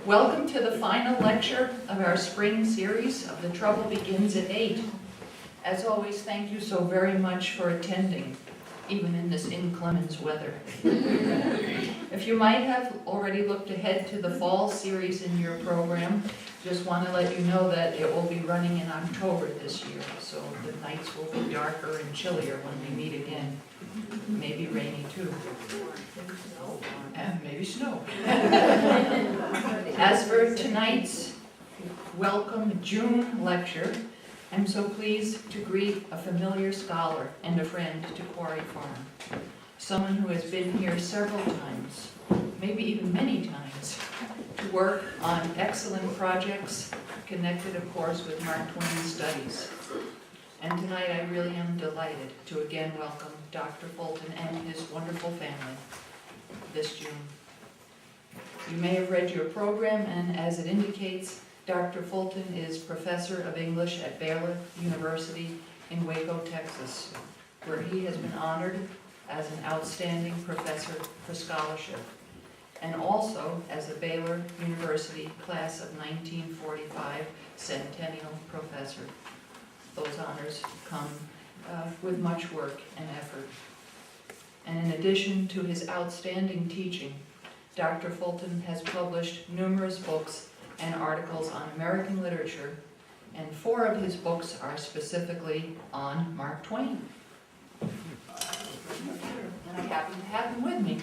Welcome to the final lecture of our spring series of The Trouble Begins at 8. As always, thank you so very much for attending, even in this inclement weather. If you might have already looked ahead to the fall series in your program, just want to let you know that it will be running in October this year, so the nights will be darker and chillier when we meet again. Maybe rainy too. And maybe snow. As for tonight's welcome June lecture, I'm so pleased to greet a familiar scholar and a friend to Quarry Farm. Someone who has been here several times, maybe even many times, to work on excellent projects connected, of course, with Mark Twain's studies. And tonight I really am delighted to again welcome Dr. Fulton and his wonderful family this June. You may have read your program, and as it indicates, Dr. Fulton is Professor of English at Baylor University in Waco, Texas, where he has been honored as an outstanding professor for scholarship, and also as a Baylor University class of 1945 centennial professor. Those honors come with much work and effort. And in addition to his outstanding teaching, Dr. Fulton has published numerous books and articles on American literature, and 4 of his books are specifically on Mark Twain. And I happen to have them with me.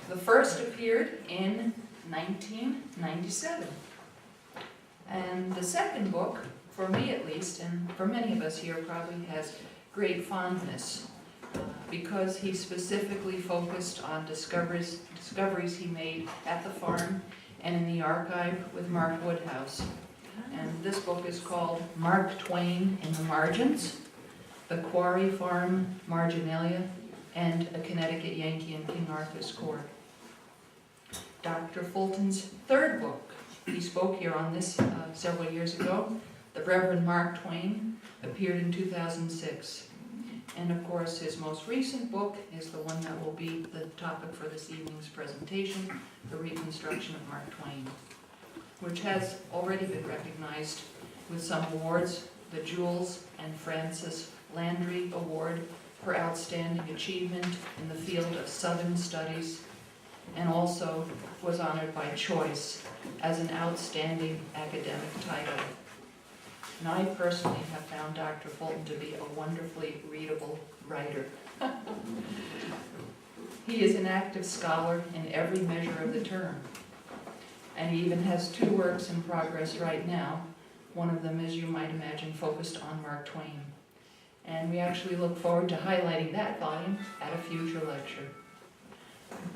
The first appeared in 1997. And the second book, for me at least, and for many of us here, probably has great fondness because he specifically focused on discoveries he made at the farm and in the archive with Mark Woodhouse. And this book is called Mark Twain in the Margins, The Quarry Farm Marginalia, and A Connecticut Yankee in King Arthur's Court. Dr. Fulton's third book, he spoke here on this several years ago, The Reverend Mark Twain, appeared in 2006. And of course, his most recent book is the one that will be the topic for this evening's presentation, The Reconstruction of Mark Twain, which has already been recognized with some awards, the Jules and Francis Landry Award for Outstanding Achievement in the field of Southern Studies, and also was honored by Choice as an outstanding academic title. And I personally have found Dr. Fulton to be a wonderfully readable writer. He is an active scholar in every measure of the term. And he even has 2 works in progress right now. One of them, as you might imagine, focused on Mark Twain. And we actually look forward to highlighting that volume at a future lecture.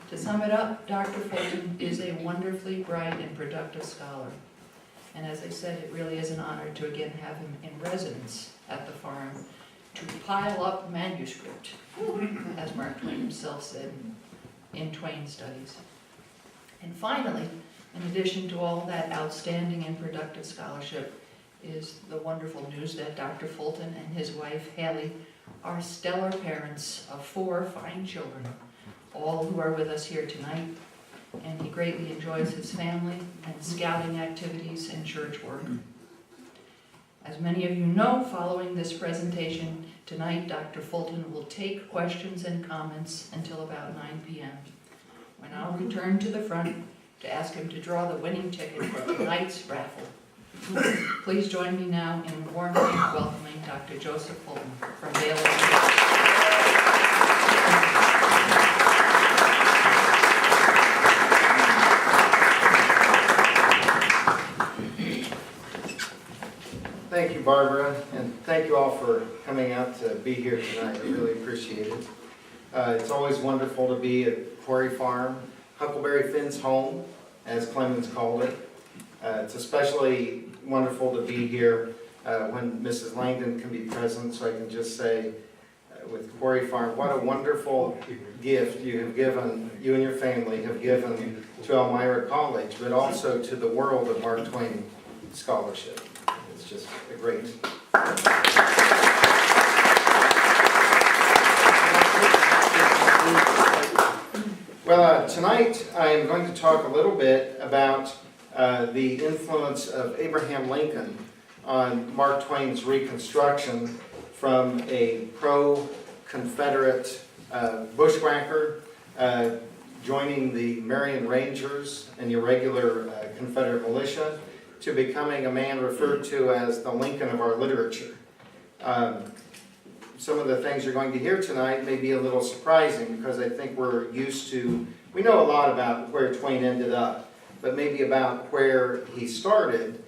To sum it up, Dr. Fulton is a wonderfully bright and productive scholar. And as I said, it really is an honor to again have him in residence at the farm to pile up manuscript, as Mark Twain himself said, in Twain studies. And finally, in addition to all that outstanding and productive scholarship, is the wonderful news that Dr. Fulton and his wife, Hallie, are stellar parents of 4 fine children, all who are with us here tonight. And he greatly enjoys his family and scouting activities and church work. As many of you know, following this presentation tonight, Dr. Fulton will take questions and comments until about 9 p.m. when I'll return to the front to ask him to draw the winning ticket for tonight's raffle. Please join me now in warmly welcoming Dr. Joseph Fulton from Baylor. Thank you, Barbara, and thank you all for coming out to be here tonight. I really appreciate it. It's always wonderful to be at Quarry Farm, Huckleberry Finn's home, as Clemens called it. It's especially wonderful to be here when Mrs. Langdon can be present, so I can just say with Quarry Farm, what a wonderful gift you have given, you and your family have given to Elmira College, but also to the world of Mark Twain scholarship. It's just a great. Well, tonight I am going to talk a little bit about the influence of Abraham Lincoln on Mark Twain's Reconstruction from a pro-Confederate bushwhacker joining the Marion Rangers, an irregular Confederate militia, to becoming a man referred to as the Lincoln of our literature. Some of the things you're going to hear tonight may be a little surprising because I think we know a lot about where Twain ended up, but maybe about where he started,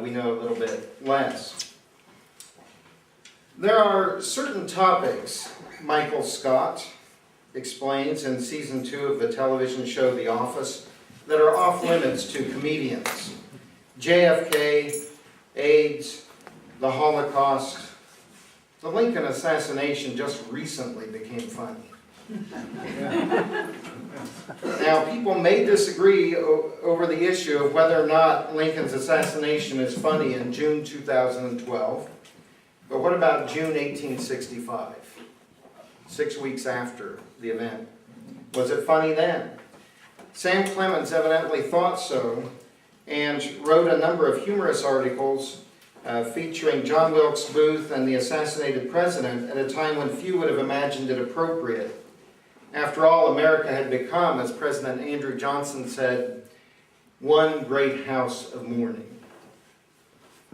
we know a little bit less. There are certain topics, Michael Scott explains in season 2 of the television show The Office, that are off limits to comedians. JFK, AIDS, the Holocaust. The Lincoln assassination just recently became funny. Now, people may disagree over the issue of whether or not Lincoln's assassination is funny in June 2012. But what about June 1865, 6 weeks after the event? Was it funny then? Sam Clemens evidently thought so and wrote a number of humorous articles featuring John Wilkes Booth and the assassinated president at a time when few would have imagined it appropriate. After all, America had become, as President Andrew Johnson said, one great house of mourning.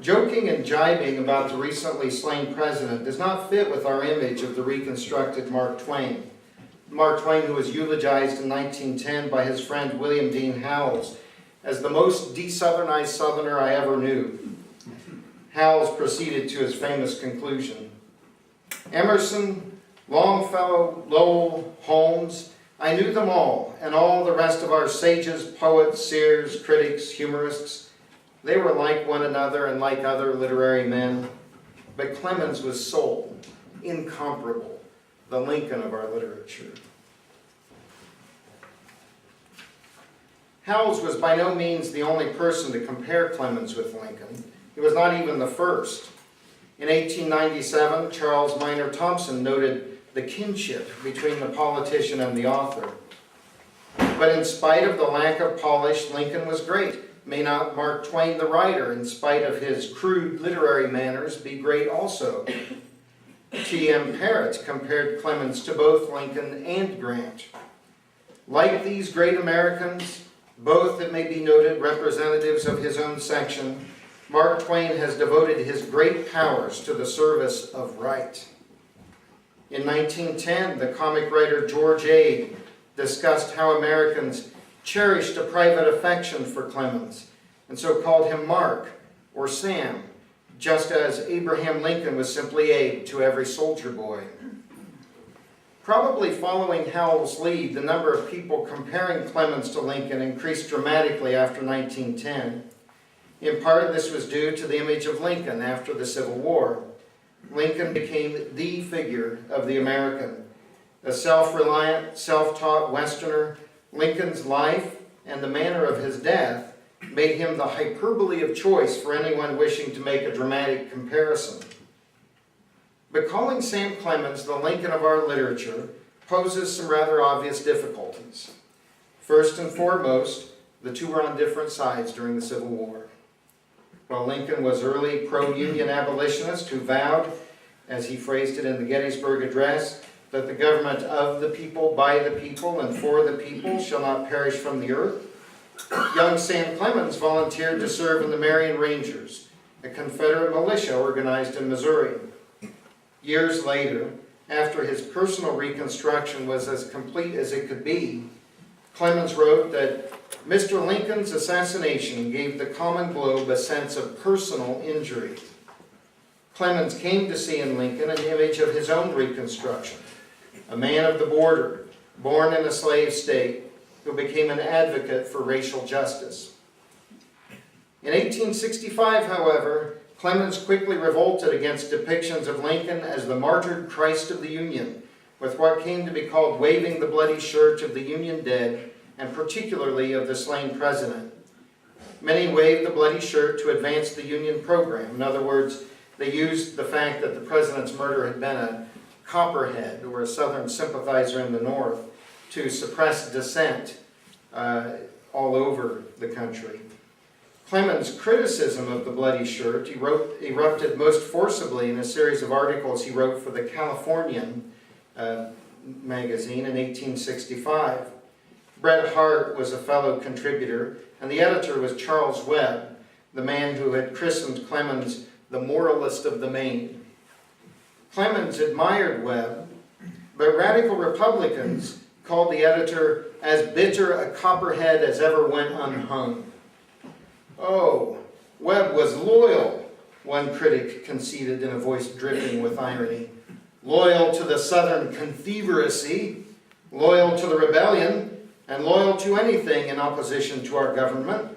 Joking and jibing about the recently slain president does not fit with our image of the reconstructed Mark Twain. Mark Twain, who was eulogized in 1910 by his friend William Dean Howells as the most de-Southernized Southerner I ever knew. Howells proceeded to his famous conclusion. Emerson, Longfellow, Lowell, Holmes, I knew them all, and all the rest of our sages, poets, seers, critics, humorists. They were like one another and like other literary men. But Clemens was sole, incomparable, the Lincoln of our literature. Howells was by no means the only person to compare Clemens with Lincoln. He was not even the first. In 1897, Charles Minor Thompson noted the kinship between the politician and the author. But in spite of the lack of polish, Lincoln was great. May not Mark Twain, the writer, in spite of his crude literary manners, be great also? T.M. Parrott compared Clemens to both Lincoln and Grant. Like these great Americans, both, it may be noted, representatives of his own section, Mark Twain has devoted his great powers to the service of right. In 1910, the comic writer George Ade discussed how Americans cherished a private affection for Clemens, and so called him Mark or Sam, just as Abraham Lincoln was simply Abe to every soldier boy. Probably following Howells' lead, the number of people comparing Clemens to Lincoln increased dramatically after 1910. In part, this was due to the image of Lincoln after the Civil War. Lincoln became the figure of the American. A self-reliant, self-taught Westerner, Lincoln's life and the manner of his death made him the hyperbole of choice for anyone wishing to make a dramatic comparison. But calling Sam Clemens the Lincoln of our literature poses some rather obvious difficulties. First and foremost, the two were on different sides during the Civil War. While Lincoln was early pro-Union abolitionist who vowed, as he phrased it in the Gettysburg Address, that the government of the people, by the people, and for the people shall not perish from the earth, young Sam Clemens volunteered to serve in the Marion Rangers, a Confederate militia organized in Missouri. Years later, after his personal reconstruction was as complete as it could be, Clemens wrote that Mr. Lincoln's assassination gave the common globe a sense of personal injury. Clemens came to see in Lincoln an image of his own reconstruction, a man of the border, born in a slave state, who became an advocate for racial justice. In 1865, however, Clemens quickly revolted against depictions of Lincoln as the martyred Christ of the Union, with what came to be called waving the bloody shirt of the Union dead, and particularly of the slain president. Many waved the bloody shirt to advance the Union program. In other words, they used the fact that the president's murder had been a Copperhead, or a Southern sympathizer in the North, to suppress dissent all over the country. Clemens' criticism of the bloody shirt erupted most forcibly in a series of articles he wrote for the Californian magazine in 1865. Bret Harte was a fellow contributor, and the editor was Charles Webb, the man who had christened Clemens the moralist of the Main. Clemens admired Webb, but radical Republicans called the editor as bitter a copperhead as ever went unhung. Oh, Webb was loyal, one critic conceded in a voice dripping with irony. Loyal to the Southern Confederacy, loyal to the rebellion, and loyal to anything in opposition to our government.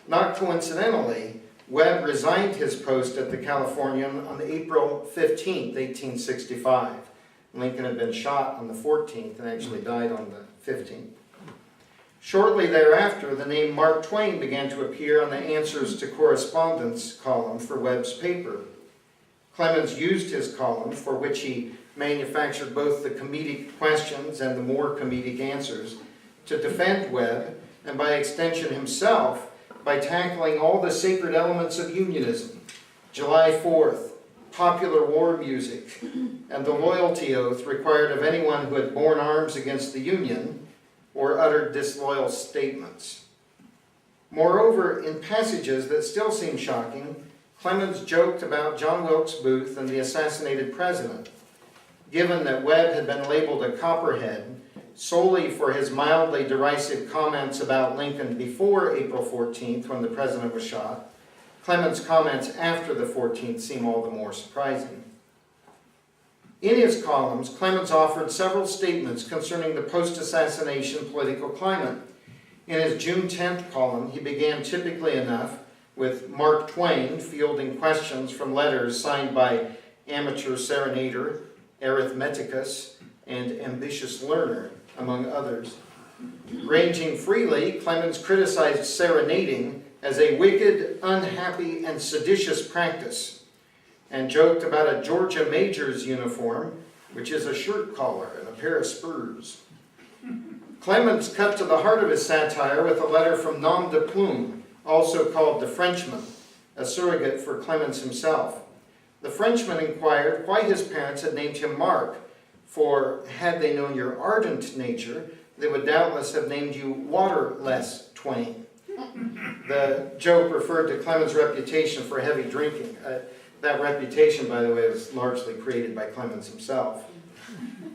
Not coincidentally, Webb resigned his post at the Californian on April 15, 1865. Lincoln had been shot on the 14th and actually died on the 15th. Shortly thereafter, the name Mark Twain began to appear on the Answers to Correspondence column for Webb's paper. Clemens used his column, for which he manufactured both the comedic questions and the more comedic answers, to defend Webb, and by extension himself, by tackling all the sacred elements of unionism, July 4th, popular war music, and the loyalty oath required of anyone who had borne arms against the Union or uttered disloyal statements. Moreover, in passages that still seem shocking, Clemens joked about John Wilkes Booth and the assassinated president. Given that Webb had been labeled a copperhead solely for his mildly derisive comments about Lincoln before April 14th, when the president was shot, Clemens' comments after the 14th seem all the more surprising. In his columns, Clemens offered several statements concerning the post-assassination political climate. In his June 10th column, he began typically enough with Mark Twain fielding questions from letters signed by amateur serenader, arithmeticus, and ambitious learner, among others. Ranging freely, Clemens criticized serenading as a wicked, unhappy, and seditious practice, and joked about a Georgia major's uniform, which is a shirt collar and a pair of spurs. Clemens cut to the heart of his satire with a letter from nom de plume, also called the Frenchman, a surrogate for Clemens himself. The Frenchman inquired why his parents had named him Mark, for had they known your ardent nature, they would doubtless have named you Waterless Twain. The joke referred to Clemens' reputation for heavy drinking. That reputation, by the way, was largely created by Clemens himself.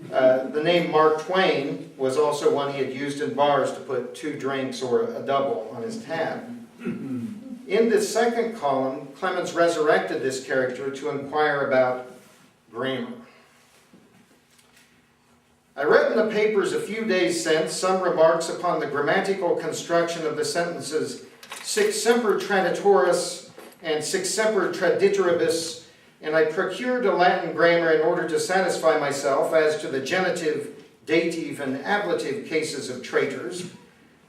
The name Mark Twain was also one he had used in bars to put 2 drinks or a double on his tab. In this second column, Clemens resurrected this character to inquire about grammar. I read in the papers a few days since some remarks upon the grammatical construction of the sentences sic semper traditoris and sic semper traditoribus, and I procured a Latin grammar in order to satisfy myself as to the genitive, dative, and ablative cases of traitors.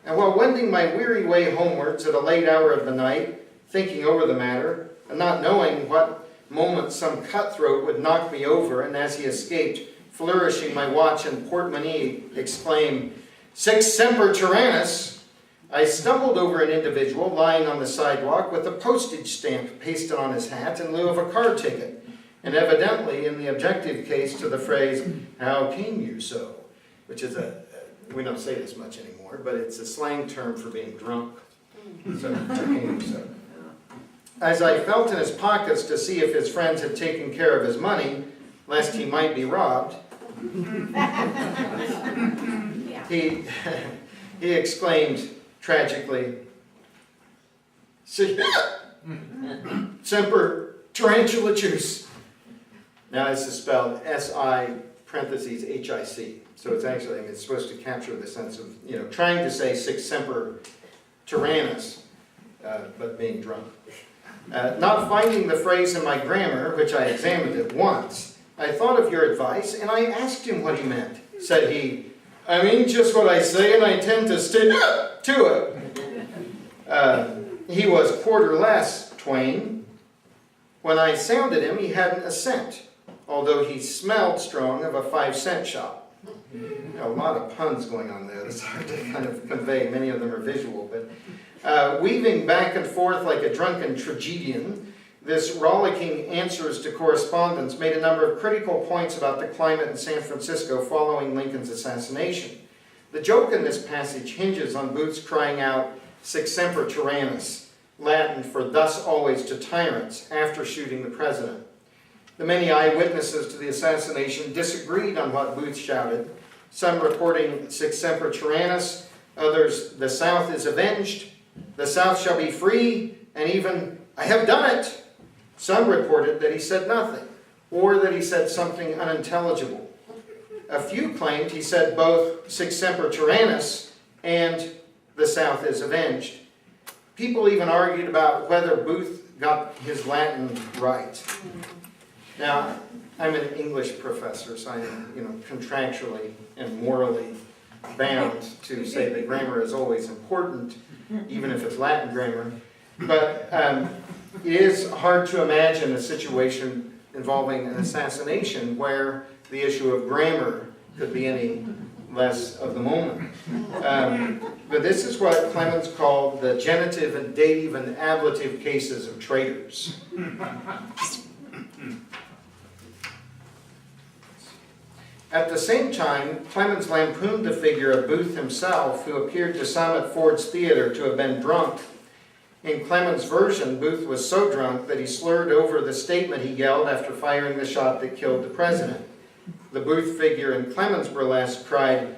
And while wending my weary way homewards at a late hour of the night, thinking over the matter, and not knowing what moment some cutthroat would knock me over, and as he escaped, flourishing my watch and portemonnaie, exclaim, "Sic semper tyrannis," I stumbled over an individual lying on the sidewalk with a postage stamp pasted on his hat in lieu of a car ticket, and evidently in the objective case to the phrase, "How came you so?" which is we don't say this much anymore, but it's a slang term for being drunk. So, how came you so? As I felt in his pockets to see if his friends had taken care of his money, lest he might be robbed, he exclaimed tragically, "Semper tarantula juice." Now this is spelled S-I parentheses H-I-C. So it's actually, it's supposed to capture the sense of, trying to say sic semper tyrannis, but being drunk. Not finding the phrase in my grammar, which I examined it once, I thought of your advice, and I asked him what he meant. Said he, "I mean just what I say, and I intend to stick to it." He was quarter less Twain. When I sounded him, he hadn't a cent, although he smelled strong of a 5-cent shop. A lot of puns going on there. It's hard to kind of convey. Many of them are visual. But weaving back and forth like a drunken tragedian, this rollicking answers to correspondence made a number of critical points about the climate in San Francisco following Lincoln's assassination. The joke in this passage hinges on Booth's crying out, "Sic semper tyrannis," Latin for "thus always to tyrants," after shooting the president. The many eyewitnesses to the assassination disagreed on what Booth shouted, some reporting "Sic semper tyrannis," others "the South is avenged," "the South shall be free," and even "I have done it." Some reported that he said nothing, or that he said something unintelligible. A few claimed he said both "Sic semper tyrannis" and "the South is avenged." People even argued about whether Booth got his Latin right. Now, I'm an English professor, so I am, contractually and morally bound to say that grammar is always important, even if it's Latin grammar. But it is hard to imagine a situation involving an assassination where the issue of grammar could be any less of the moment. But this is what Clemens called the genitive and dative and ablative cases of traitors. At the same time, Clemens lampooned the figure of Booth himself, who appeared to some at Ford's Theater to have been drunk. In Clemens' version, Booth was so drunk that he slurred over the statement he yelled after firing the shot that killed the president. The Booth figure in Clemens Burlesque cried,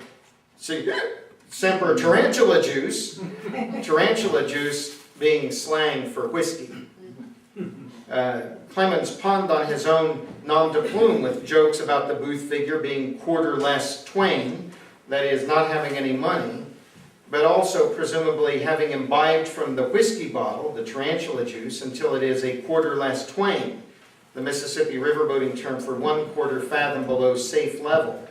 "Semper tarantula juice," tarantula juice being slang for whiskey. Clemens punned on his own nom de plume with jokes about the Booth figure being quarter less Twain, that is, not having any money, but also presumably having imbibed from the whiskey bottle, the tarantula juice, until it is a quarter less Twain, the Mississippi riverboating term for 1/4 fathom below safe level.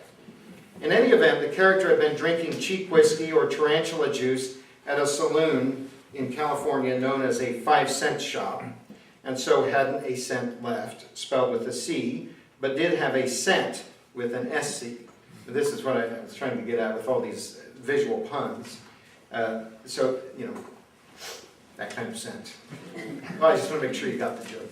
In any event, the character had been drinking cheap whiskey or tarantula juice at a saloon in California known as a 5-cent shop, and so hadn't a cent left, spelled with a C, but did have a cent with an SC. This is what I was trying to get at with all these visual puns. So, that kind of cent. Well, I just want to make sure you got the joke.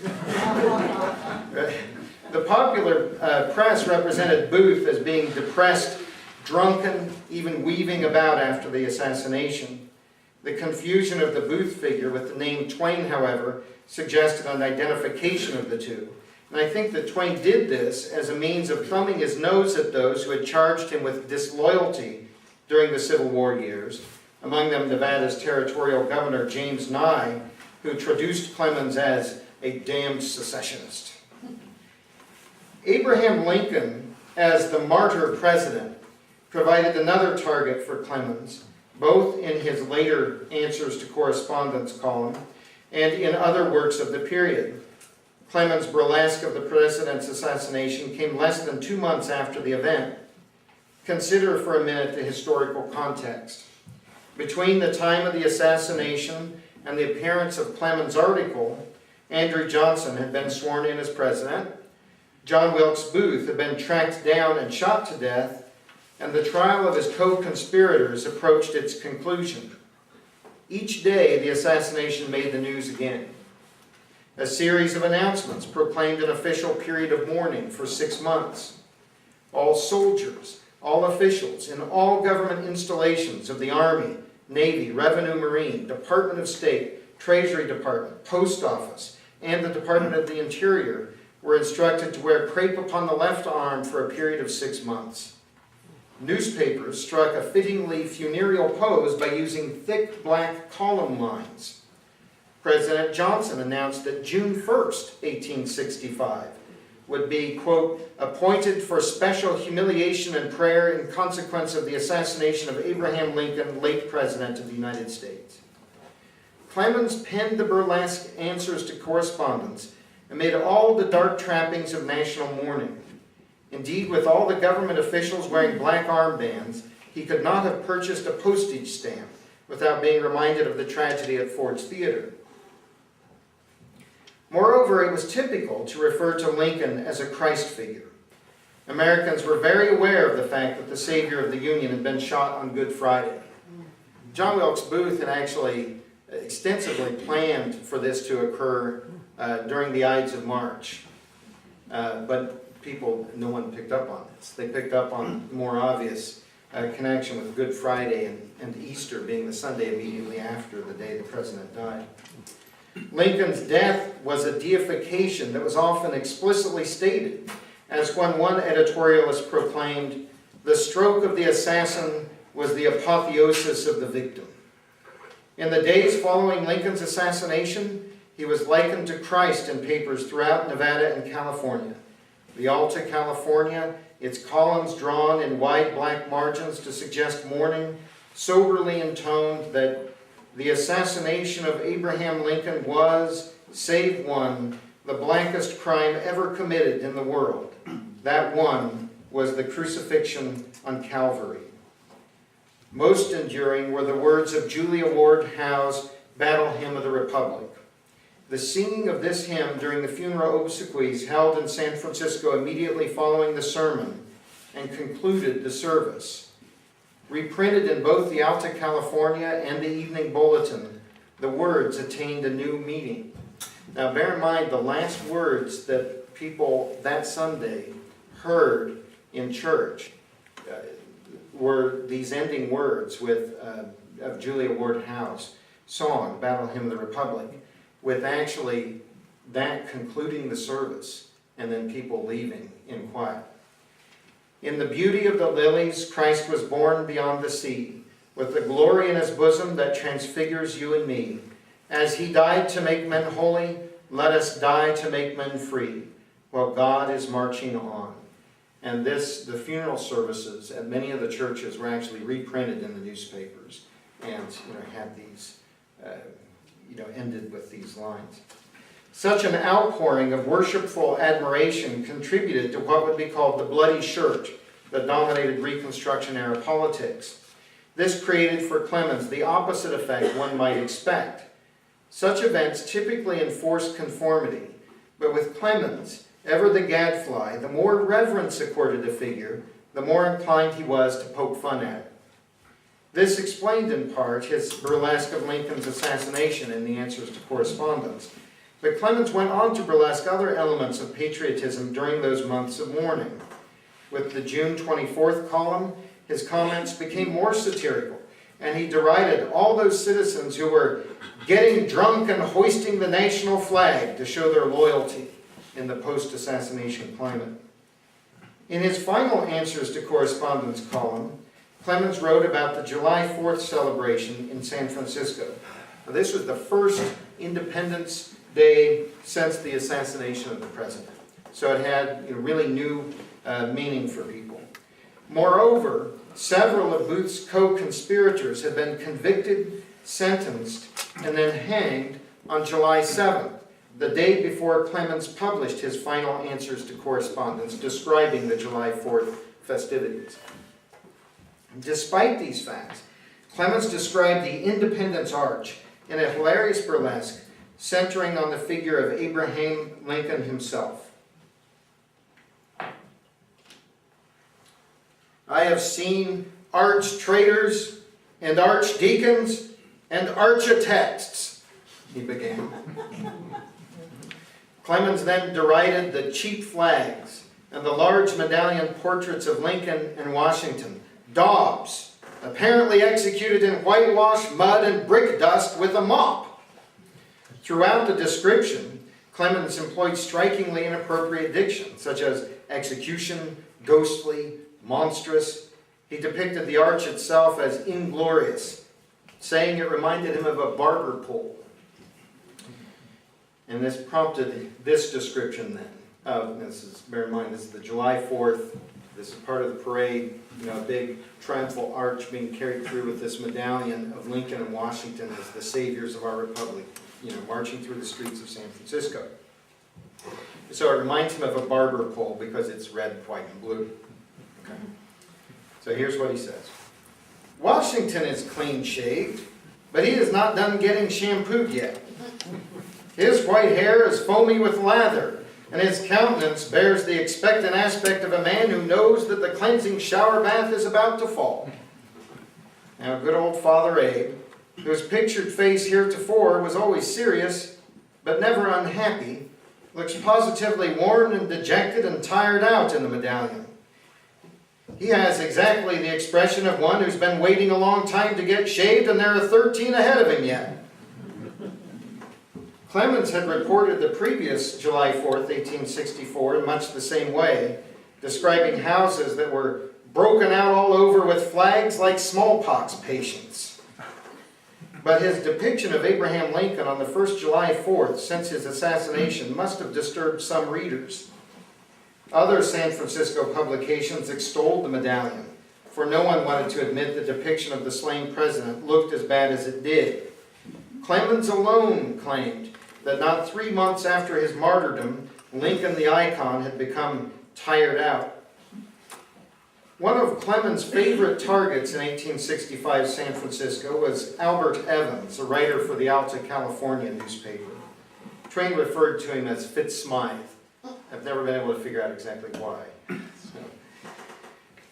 The popular press represented Booth as being depressed, drunken, even weaving about after the assassination. The confusion of the Booth figure with the name Twain, however, suggested an identification of the two. And I think that Twain did this as a means of thumbing his nose at those who had charged him with disloyalty during the Civil War years, among them Nevada's territorial governor James Nye, who traduced Clemens as a damned secessionist. Abraham Lincoln, as the martyr president, provided another target for Clemens, both in his later Answers to Correspondence column and in other works of the period. Clemens Burlesque of the president's assassination came less than 2 months after the event. Consider for a minute the historical context. Between the time of the assassination and the appearance of Clemens' article, Andrew Johnson had been sworn in as president, John Wilkes Booth had been tracked down and shot to death, and the trial of his co-conspirators approached its conclusion. Each day, the assassination made the news again. A series of announcements proclaimed an official period of mourning for 6 months. All soldiers, all officials in all government installations of the Army, Navy, Revenue, Marine, Department of State, Treasury Department, Post Office, and the Department of the Interior were instructed to wear crepe upon the left arm for a period of 6 months. Newspapers struck a fittingly funereal pose by using thick black column lines. President Johnson announced that June 1st, 1865, would be, quote, appointed for special humiliation and prayer in consequence of the assassination of Abraham Lincoln, late President of the United States. Clemens penned the burlesque Answers to Correspondence amid all the dark trappings of national mourning. Indeed, with all the government officials wearing black armbands, he could not have purchased a postage stamp without being reminded of the tragedy at Ford's Theater. Moreover, it was typical to refer to Lincoln as a Christ figure. Americans were very aware of the fact that the savior of the Union had been shot on Good Friday. John Wilkes Booth had actually extensively planned for this to occur during the Ides of March. But no one picked up on this. They picked up on the more obvious connection with Good Friday and Easter being the Sunday immediately after the day the president died. Lincoln's death was a deification that was often explicitly stated, as when one editorialist proclaimed, "The stroke of the assassin was the apotheosis of the victim." In the days following Lincoln's assassination, he was likened to Christ in papers throughout Nevada and California. The Alta California, its columns drawn in wide black margins to suggest mourning, soberly intoned that the assassination of Abraham Lincoln was, save one, the blackest crime ever committed in the world. That one was the crucifixion on Calvary. Most enduring were the words of Julia Ward Howe's Battle Hymn of the Republic. The singing of this hymn during the funeral obsequies held in San Francisco immediately following the sermon and concluded the service. Reprinted in both the Alta California and the Evening Bulletin, the words attained a new meaning. Now bear in mind, the last words that people that Sunday heard in church were these ending words of Julia Ward Howe's song, Battle Hymn of the Republic, with actually that concluding the service and then people leaving in quiet. In the beauty of the lilies, Christ was born beyond the sea, with the glory in his bosom that transfigures you and me. As he died to make men holy, let us die to make men free, while God is marching on. And the funeral services at many of the churches were actually reprinted in the newspapers and had these, ended with these lines. Such an outpouring of worshipful admiration contributed to what would be called the bloody shirt that dominated Reconstruction era politics. This created for Clemens the opposite effect one might expect. Such events typically enforced conformity, but with Clemens, ever the gadfly, the more reverence accorded a figure, the more inclined he was to poke fun at it. This explained in part his burlesque of Lincoln's assassination in the answers to correspondence. But Clemens went on to burlesque other elements of patriotism during those months of mourning. With the June 24th column, his comments became more satirical, and he derided all those citizens who were getting drunk and hoisting the national flag to show their loyalty in the post-assassination climate. In his final answers to correspondence column, Clemens wrote about the July 4th celebration in San Francisco. Now, this was the first Independence Day since the assassination of the president. So it had really new meaning for people. Moreover, several of Booth's co-conspirators had been convicted, sentenced, and then hanged on July 7th, the day before Clemens published his final answers to correspondence describing the July 4th festivities. Despite these facts, Clemens described the Independence Arch in a hilarious burlesque centering on the figure of Abraham Lincoln himself. I have seen arch traitors and archdeacons and architects, he began. Clemens then derided the cheap flags and the large medallion portraits of Lincoln and Washington, daubs, apparently executed in whitewash, mud, and brick dust with a mop. Throughout the description, Clemens employed strikingly inappropriate diction, such as execution, ghostly, monstrous. He depicted the arch itself as inglorious, saying it reminded him of a barber pole. And this prompted this description then. Bear in mind, this is the July 4th. This is part of the parade, a big triumphal arch being carried through with this medallion of Lincoln and Washington as the saviors of our republic, marching through the streets of San Francisco. So it reminds him of a barber pole because it's red, white, and blue. Okay. So here's what he says. Washington is clean-shaved, but he is not done getting shampooed yet. His white hair is foamy with lather, and his countenance bears the expectant aspect of a man who knows that the cleansing shower bath is about to fall. Now, good old Father Abe, whose pictured face heretofore was always serious, but never unhappy, looks positively worn and dejected and tired out in the medallion. He has exactly the expression of one who's been waiting a long time to get shaved, and there are 13 ahead of him yet. Clemens had reported the previous July 4th, 1864, in much the same way, describing houses that were broken out all over with flags like smallpox patients. But his depiction of Abraham Lincoln on the first July 4th since his assassination must have disturbed some readers. Other San Francisco publications extolled the medallion, for no one wanted to admit the depiction of the slain president looked as bad as it did. Clemens alone claimed that not 3 months after his martyrdom, Lincoln the icon had become tired out. One of Clemens' favorite targets in 1865 San Francisco was Albert Evans, a writer for the Alta California newspaper. Twain referred to him as Fitz-Smythe. I've never been able to figure out exactly why.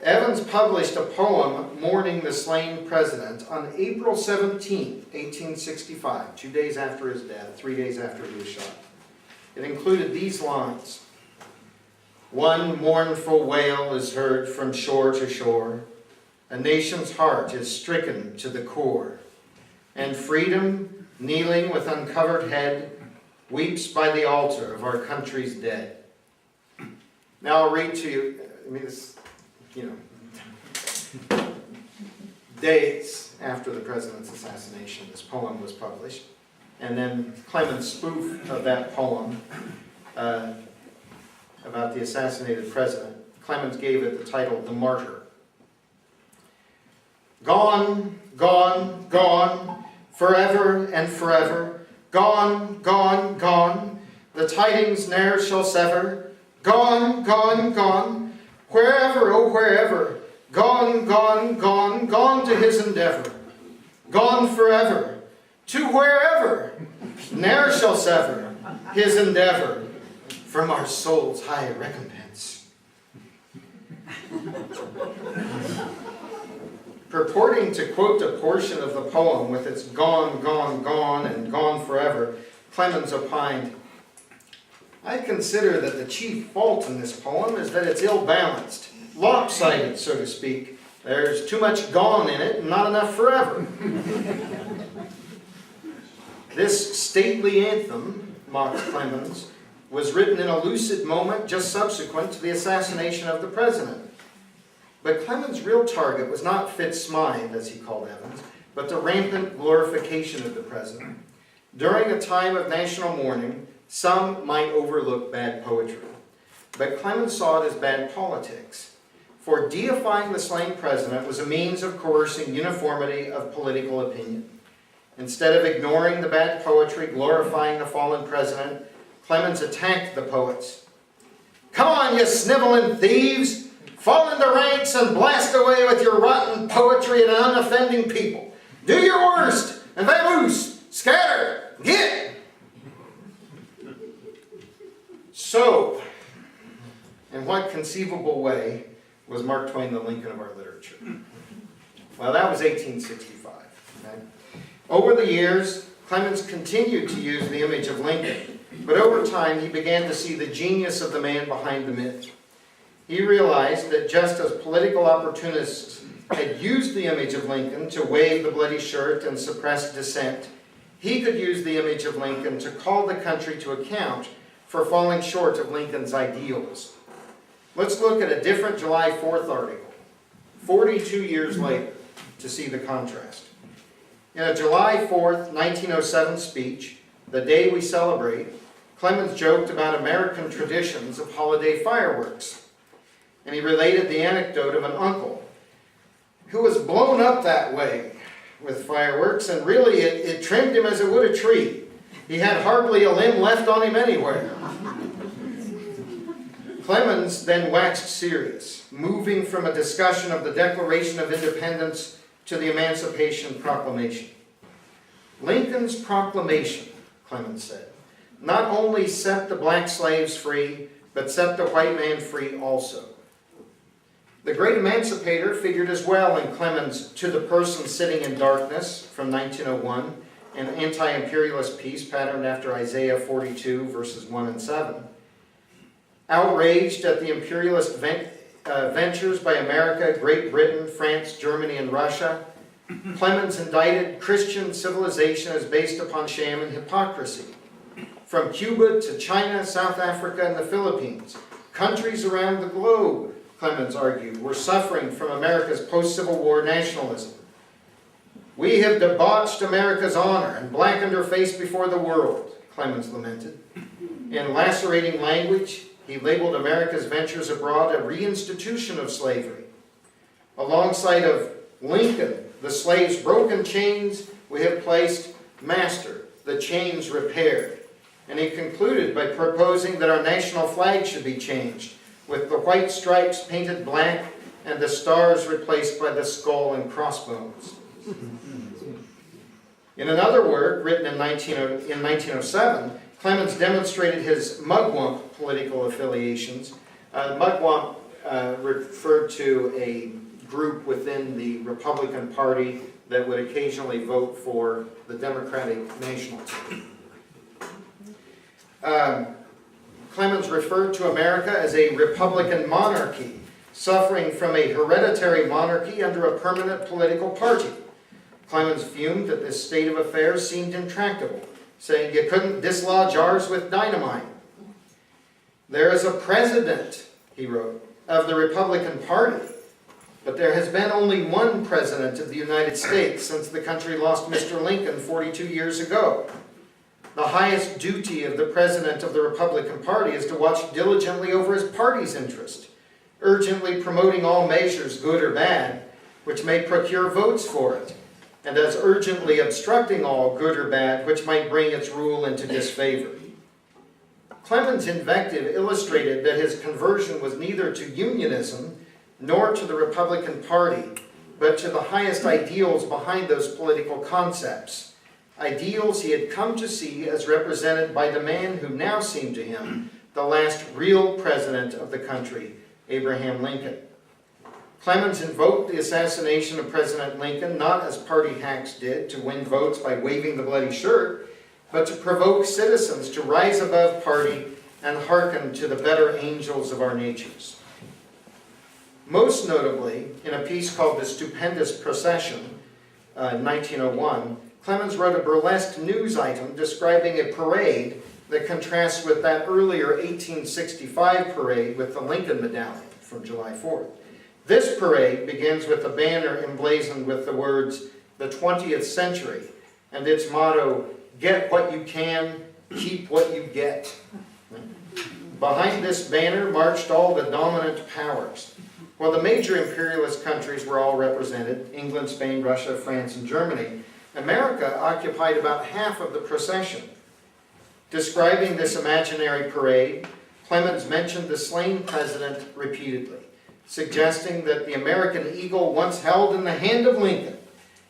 Evans published a poem mourning the slain president on April 17, 1865, 2 days after his death, 3 days after he was shot. It included these lines: "One mournful wail is heard from shore to shore. A nation's heart is stricken to the core. And freedom, kneeling with uncovered head, weeps by the altar of our country's dead." Now I'll read to you, days after the president's assassination, this poem was published. And then Clemens' spoof of that poem about the assassinated president, Clemens gave it the title, "The Martyr." "Gone, gone, gone, forever and forever. Gone, gone, gone, the tidings ne'er shall sever. Gone, gone, gone, wherever, oh wherever. Gone, gone, gone, gone to his endeavor. Gone forever, to wherever, ne'er shall sever his endeavor from our soul's high recompense." Purporting to quote a portion of the poem with its "gone, gone, gone," and "gone forever," Clemens opined, "I consider that the chief fault in this poem is that it's ill-balanced, lop-sided, so to speak. There's too much gone in it and not enough forever." This stately anthem, mocked Clemens, was written in a lucid moment just subsequent to the assassination of the president. But Clemens' real target was not Fitz-Smythe, as he called Evans, but the rampant glorification of the president. During a time of national mourning, some might overlook bad poetry, but Clemens saw it as bad politics. For deifying the slain president was a means of coercing uniformity of political opinion. Instead of ignoring the bad poetry glorifying the fallen president, Clemens attacked the poets. "Come on, you sniveling thieves! Fall into ranks and blast away with your rotten poetry and an unoffending people. Do your worst and vamoose! Scatter! Get!" So, in what conceivable way was Mark Twain the Lincoln of our literature? Well, that was 1865. Okay? Over the years, Clemens continued to use the image of Lincoln, but over time he began to see the genius of the man behind the myth. He realized that just as political opportunists had used the image of Lincoln to wave the bloody shirt and suppress dissent, he could use the image of Lincoln to call the country to account for falling short of Lincoln's ideals. Let's look at a different July 4th article, 42 years later, to see the contrast. In a July 4th, 1907 speech, the day we celebrate, Clemens joked about American traditions of holiday fireworks. And he related the anecdote of an uncle who was blown up that way with fireworks, and really it trimmed him as it would a tree. He had hardly a limb left on him anywhere. Clemens then waxed serious, moving from a discussion of the Declaration of Independence to the Emancipation Proclamation. "Lincoln's proclamation," Clemens said, not only set the black slaves free, but set the white man free also. The great emancipator figured as well in Clemens' To the Person Sitting in Darkness from 1901, an anti-imperialist piece patterned after Isaiah 42, verses 1 and 7. Outraged at the imperialist ventures by America, Great Britain, France, Germany, and Russia, Clemens indicted Christian civilization as based upon sham and hypocrisy. From Cuba to China, South Africa, and the Philippines, countries around the globe, Clemens argued, were suffering from America's post-Civil War nationalism. We have debauched America's honor and blackened her face before the world, Clemens lamented. In lacerating language, he labeled America's ventures abroad a reinstitution of slavery. Alongside of Lincoln, the slave's broken chains, we have placed Master, the chains repaired. And he concluded by proposing that our national flag should be changed, with the white stripes painted black and the stars replaced by the skull and crossbones. In another work, written in 1907, Clemens demonstrated his Mudwomp political affiliations. Mudwomp referred to a group within the Republican Party that would occasionally vote for the Democratic National Team. Clemens referred to America as a Republican monarchy, suffering from a hereditary monarchy under a permanent political party. Clemens fumed that this state of affairs seemed intractable, saying you couldn't dislodge ours with dynamite. There is a president, he wrote, of the Republican Party, but there has been only one president of the United States since the country lost Mr. Lincoln 42 years ago. The highest duty of the president of the Republican Party is to watch diligently over his party's interest, urgently promoting all measures, good or bad, which may procure votes for it, and as urgently obstructing all, good or bad, which might bring its rule into disfavor. Clemens' invective illustrated that his conversion was neither to unionism nor to the Republican Party, but to the highest ideals behind those political concepts. Ideals he had come to see as represented by the man who now seemed to him the last real president of the country, Abraham Lincoln. Clemens invoked the assassination of President Lincoln not as party hacks did to win votes by waving the bloody shirt, but to provoke citizens to rise above party and hearken to the better angels of our natures. Most notably, in a piece called The Stupendous Procession, in 1901, Clemens wrote a burlesque news item describing a parade that contrasts with that earlier 1865 parade with the Lincoln Medallion from July 4th. This parade begins with a banner emblazoned with the words, "The 20th Century," and its motto, "Get what you can, keep what you get." Behind this banner marched all the dominant powers. While the major imperialist countries were all represented, England, Spain, Russia, France, and Germany, America occupied about half of the procession. Describing this imaginary parade, Clemens mentioned the slain president repeatedly, suggesting that the American eagle once held in the hand of Lincoln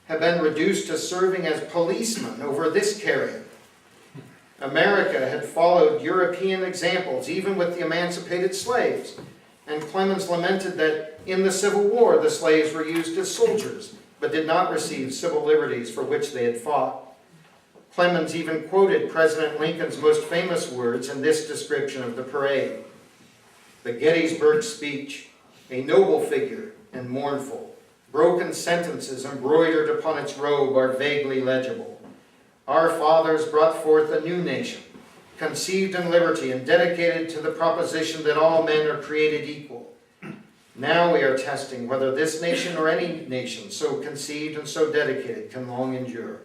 had been reduced to serving as policeman over this carrion. America had followed European examples, even with the emancipated slaves, and Clemens lamented that in the Civil War the slaves were used as soldiers, but did not receive civil liberties for which they had fought. Clemens even quoted President Lincoln's most famous words in this description of the parade. The Gettysburg speech, a noble figure and mournful, broken sentences embroidered upon its robe are vaguely legible. Our fathers brought forth a new nation, conceived in liberty and dedicated to the proposition that all men are created equal. Now we are testing whether this nation or any nation so conceived and so dedicated can long endure.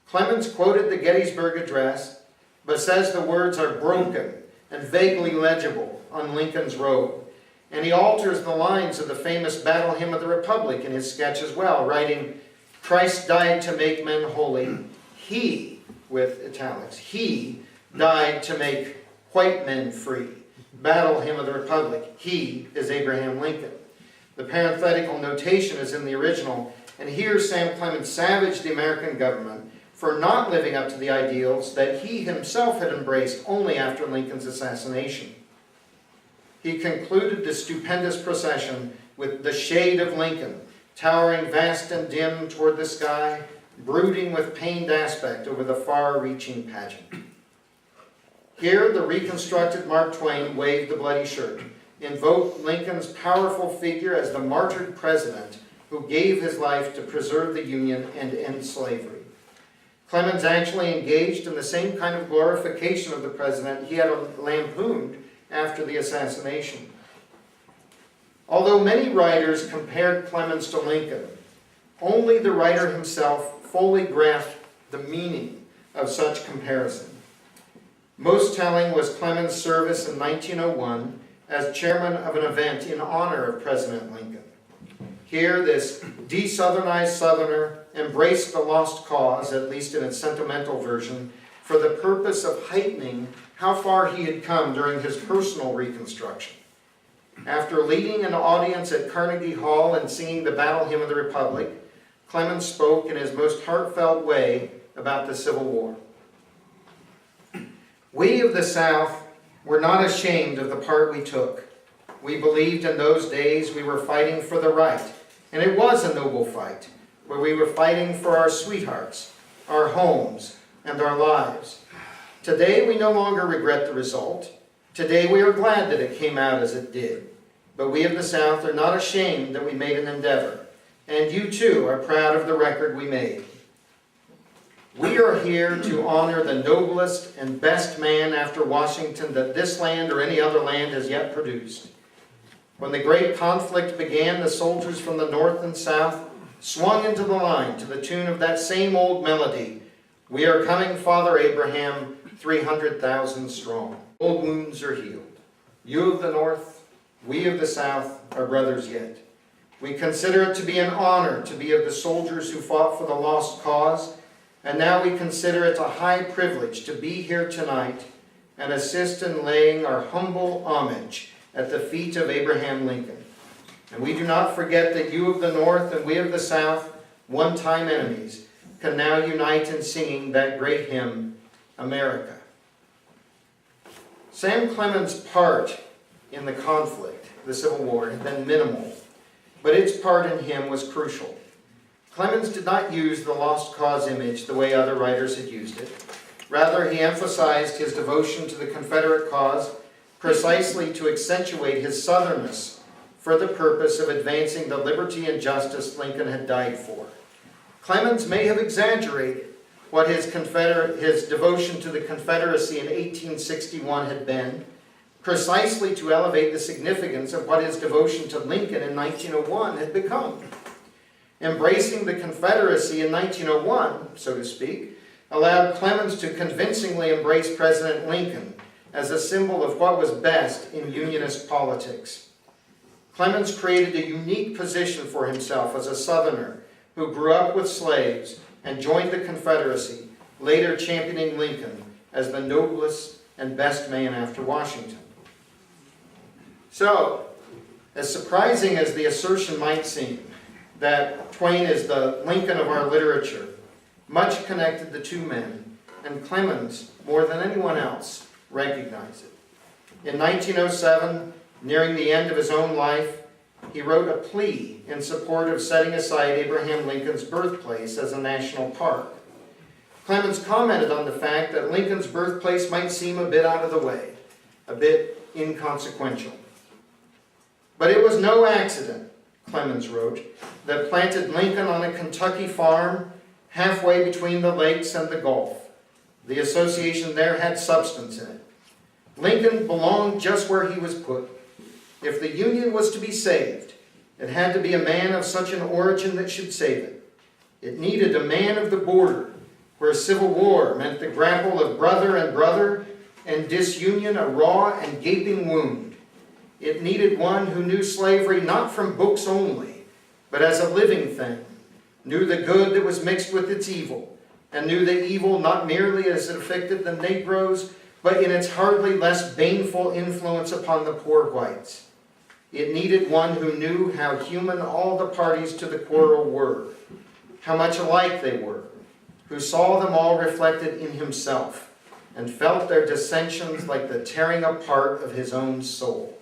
Clemens quoted the Gettysburg Address, but says the words are broken and vaguely legible on Lincoln's robe. And he alters the lines of the famous Battle Hymn of the Republic in his sketch as well, writing, "Christ died to make men holy. He," with italics, "he died to make white men free." Battle Hymn of the Republic. He is Abraham Lincoln. The parenthetical notation is in the original, and here Sam Clemens savaged the American government for not living up to the ideals that he himself had embraced only after Lincoln's assassination. He concluded the stupendous procession with the shade of Lincoln, towering vast and dim toward the sky, brooding with pained aspect over the far-reaching pageant. Here, the reconstructed Mark Twain waved the bloody shirt, invoked Lincoln's powerful figure as the martyred president who gave his life to preserve the Union and end slavery. Clemens actually engaged in the same kind of glorification of the president he had lampooned after the assassination. Although many writers compared Clemens to Lincoln, only the writer himself fully grasped the meaning of such comparison. Most telling was Clemens' service in 1901 as chairman of an event in honor of President Lincoln. Here, this de-Southernized Southerner embraced the lost cause, at least in its sentimental version, for the purpose of heightening how far he had come during his personal Reconstruction. After leading an audience at Carnegie Hall and singing the Battle Hymn of the Republic, Clemens spoke in his most heartfelt way about the Civil War. We of the South were not ashamed of the part we took. We believed in those days we were fighting for the right, and it was a noble fight, where we were fighting for our sweethearts, our homes, and our lives. Today we no longer regret the result. Today we are glad that it came out as it did. But we of the South are not ashamed that we made an endeavor, and you too are proud of the record we made. We are here to honor the noblest and best man after Washington that this land or any other land has yet produced. When the great conflict began, the soldiers from the North and South swung into the line to the tune of that same old melody, "We are coming, Father Abraham, 300,000 strong. Old wounds are healed. You of the North, we of the South are brothers yet. We consider it to be an honor to be of the soldiers who fought for the lost cause, and now we consider it a high privilege to be here tonight and assist in laying our humble homage at the feet of Abraham Lincoln. And we do not forget that you of the North and we of the South, one-time enemies, can now unite in singing that great hymn, America." Sam Clemens' part in the conflict, the Civil War, had been minimal, but its part in him was crucial. Clemens did not use the lost cause image the way other writers had used it. Rather, he emphasized his devotion to the Confederate cause precisely to accentuate his Southernness for the purpose of advancing the liberty and justice Lincoln had died for. Clemens may have exaggerated what his devotion to the Confederacy in 1861 had been, precisely to elevate the significance of what his devotion to Lincoln in 1901 had become. Embracing the Confederacy in 1901, so to speak, allowed Clemens to convincingly embrace President Lincoln as a symbol of what was best in Unionist politics. Clemens created a unique position for himself as a Southerner who grew up with slaves and joined the Confederacy, later championing Lincoln as the noblest and best man after Washington. So, as surprising as the assertion might seem, that Twain is the Lincoln of our literature, much connected the two men, and Clemens, more than anyone else, recognized it. In 1907, nearing the end of his own life, he wrote a plea in support of setting aside Abraham Lincoln's birthplace as a national park. Clemens commented on the fact that Lincoln's birthplace might seem a bit out of the way, a bit inconsequential. But it was no accident, Clemens wrote, that planted Lincoln on a Kentucky farm halfway between the lakes and the Gulf. The association there had substance in it. Lincoln belonged just where he was put. If the Union was to be saved, it had to be a man of such an origin that should save it. It needed a man of the border, where civil war meant the grapple of brother and brother, and disunion a raw and gaping wound. It needed one who knew slavery not from books only, but as a living thing, knew the good that was mixed with its evil, and knew the evil not merely as it affected the Negroes, but in its hardly less baneful influence upon the poor whites. It needed one who knew how human all the parties to the quarrel were, how much alike they were, who saw them all reflected in himself, and felt their dissensions like the tearing apart of his own soul.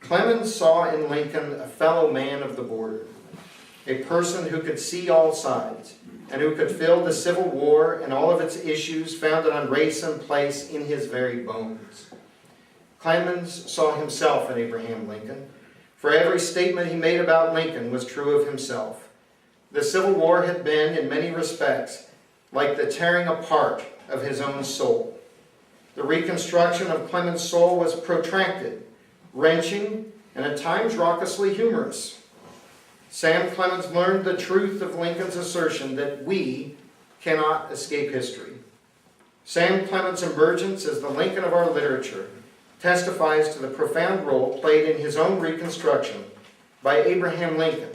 Clemens saw in Lincoln a fellow man of the border, a person who could see all sides, and who could feel the Civil War and all of its issues founded on race and place in his very bones. Clemens saw himself in Abraham Lincoln, for every statement he made about Lincoln was true of himself. The Civil War had been, in many respects, like the tearing apart of his own soul. The reconstruction of Clemens' soul was protracted, wrenching, and at times raucously humorous. Sam Clemens learned the truth of Lincoln's assertion that we cannot escape history. Sam Clemens' emergence as the Lincoln of our literature testifies to the profound role played in his own reconstruction by Abraham Lincoln,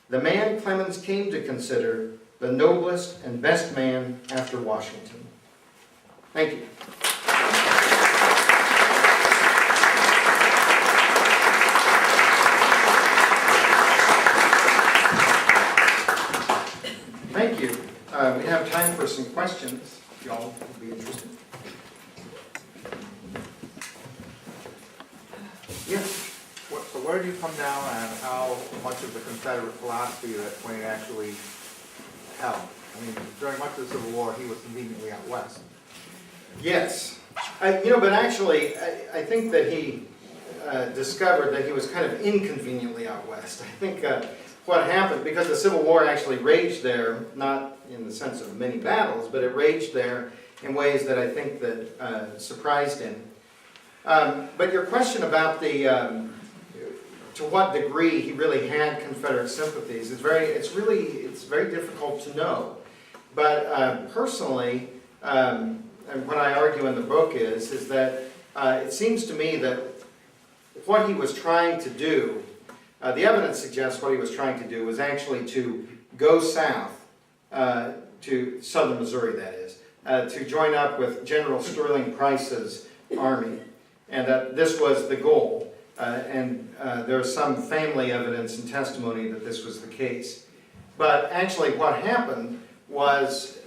the man Clemens came to consider the noblest and best man after Washington. Thank you. Thank you. We have time for some questions, if y'all would be interested. Yes. So where do you come down on how much of the Confederate philosophy that Twain actually held? I mean, during much of the Civil War, he was conveniently out west. Yes. But actually, I think that he discovered that he was kind of inconveniently out west. I think what happened, because the Civil War actually raged there, not in the sense of many battles, but it raged there in ways that I think that surprised him. But your question about the to what degree he really had Confederate sympathies is it's very difficult to know. But personally, and what I argue in the book is that it seems to me that what he was trying to do, the evidence suggests what he was trying to do was actually to go south to southern Missouri, that is, to join up with General Sterling Price's army. And that this was the goal. There's some family evidence and testimony that this was the case. But actually what happened was